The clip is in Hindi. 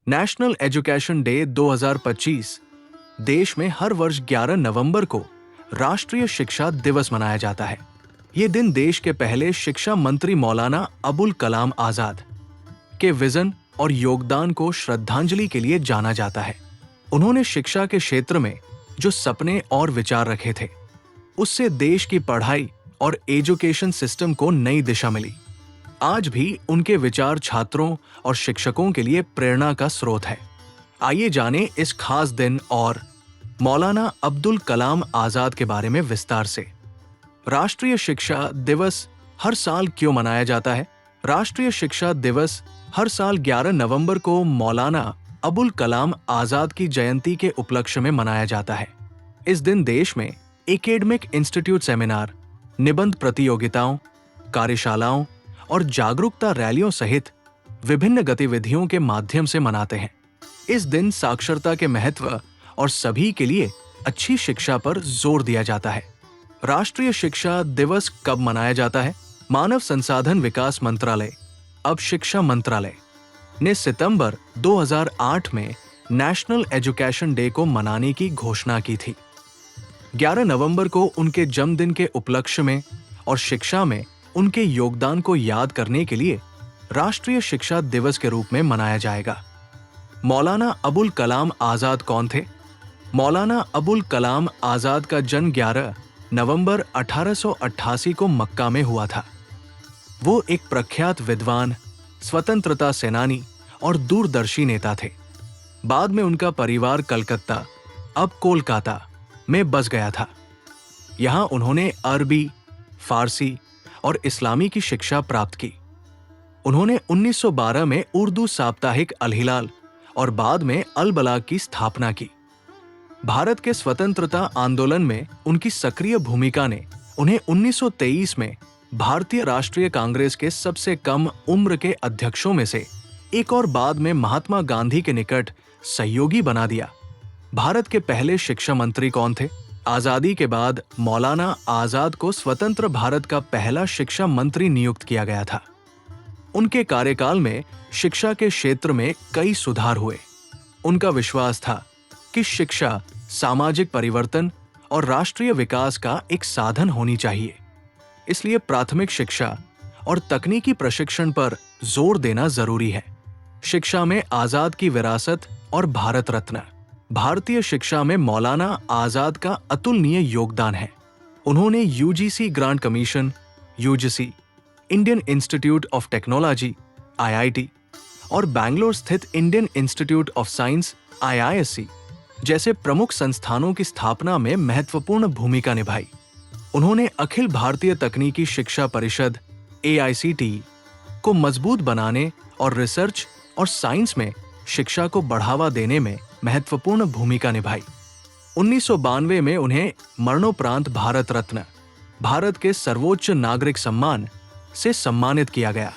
नेशनल एजुकेशन डे 2025 देश में हर वर्ष 11 नवंबर को राष्ट्रीय शिक्षा दिवस मनाया जाता है। ये दिन देश के पहले शिक्षा मंत्री मौलाना अबुल कलाम आजाद के विजन और योगदान को श्रद्धांजलि के लिए जाना जाता है। उन्होंने शिक्षा के क्षेत्र में जो सपने और विचार रखे थे, उससे देश की पढ़ाई और एजुकेशन सिस्टम को नई दिशा मिली। आज भी उनके विचार छात्रों और शिक्षकों के लिए प्रेरणा का स्रोत है। आइए जानें इस खास दिन और मौलाना अब्दुल कलाम आजाद के बारे में विस्तार से। राष्ट्रीय शिक्षा दिवस हर साल क्यों मनाया जाता है? राष्ट्रीय शिक्षा दिवस हर साल 11 नवंबर को मौलाना अबुल कलाम आजाद की जयंती के उपलक्ष्य में मनाया जाता है। इस दिन देश में एकेडमिक इंस्टीट्यूट सेमिनार, निबंध प्रतियोगिताओं, कार्यशालाओं और जागरूकता रैलियों सहित विभिन्न गतिविधियों के माध्यम से मनाते हैं। इस दिन साक्षरता के महत्व और सभी के लिए अच्छी शिक्षा पर जोर दिया जाता है। राष्ट्रीय शिक्षा दिवस कब मनाया जाता है? मानव संसाधन विकास मंत्रालय, अब शिक्षा मंत्रालय, ने सितंबर 2008 में नेशनल एजुकेशन डे को मनाने की घोषणा की थी। 11 नवंबर को उनके जन्मदिन के उपलक्ष्य में और शिक्षा में उनके योगदान को याद करने के लिए राष्ट्रीय शिक्षा दिवस के रूप में मनाया जाएगा। मौलाना अबुल कलाम आजाद कौन थे? मौलाना अबुल कलाम आजाद का जन्म 11 नवंबर 1888 को मक्का में हुआ था। वो एक प्रख्यात विद्वान, स्वतंत्रता सेनानी और दूरदर्शी नेता थे। बाद में उनका परिवार कलकत्ता, अब कोलकाता, में बस गया था। यहाँ उन्होंने अरबी, फारसी और इस्लामी की शिक्षा प्राप्त की। उन्होंने 1912 में उर्दू साप्ताहिक अल हिलाल और बाद में अल बलाग की स्थापना की। भारत के स्वतंत्रता आंदोलन में उनकी सक्रिय भूमिका ने उन्हें 1923 में भारतीय राष्ट्रीय कांग्रेस के सबसे कम उम्र के अध्यक्षों में से एक और बाद में महात्मा गांधी के निकट सहयोगी बना दिया। भारत के पहले शिक्षा मंत्री कौन थे? आजादी के बाद मौलाना आजाद को स्वतंत्र भारत का पहला शिक्षा मंत्री नियुक्त किया गया था। उनके कार्यकाल में शिक्षा के क्षेत्र में कई सुधार हुए। उनका विश्वास था कि शिक्षा सामाजिक परिवर्तन और राष्ट्रीय विकास का एक साधन होनी चाहिए। इसलिए प्राथमिक शिक्षा और तकनीकी प्रशिक्षण पर जोर देना जरूरी है। शिक्षा में आजाद की विरासत और भारत रत्न। भारतीय शिक्षा में मौलाना आजाद का अतुलनीय योगदान है। उन्होंने UGC grant commission, UGC, Indian institute of technology, IIT, और बैंगलोर स्थित Indian institute of science, IISc, जैसे प्रमुख संस्थानों की स्थापना में महत्वपूर्ण भूमिका निभाई। उन्होंने अखिल भारतीय तकनीकी शिक्षा परिषद, AICTE, को मजबूत बनाने और रिसर्च और साइंस में शिक्षा को बढ़ावा देने में महत्वपूर्ण भूमिका निभाई। 1992 में उन्हें मरणोपरांत भारत रत्न, भारत के सर्वोच्च नागरिक सम्मान, से सम्मानित किया गया।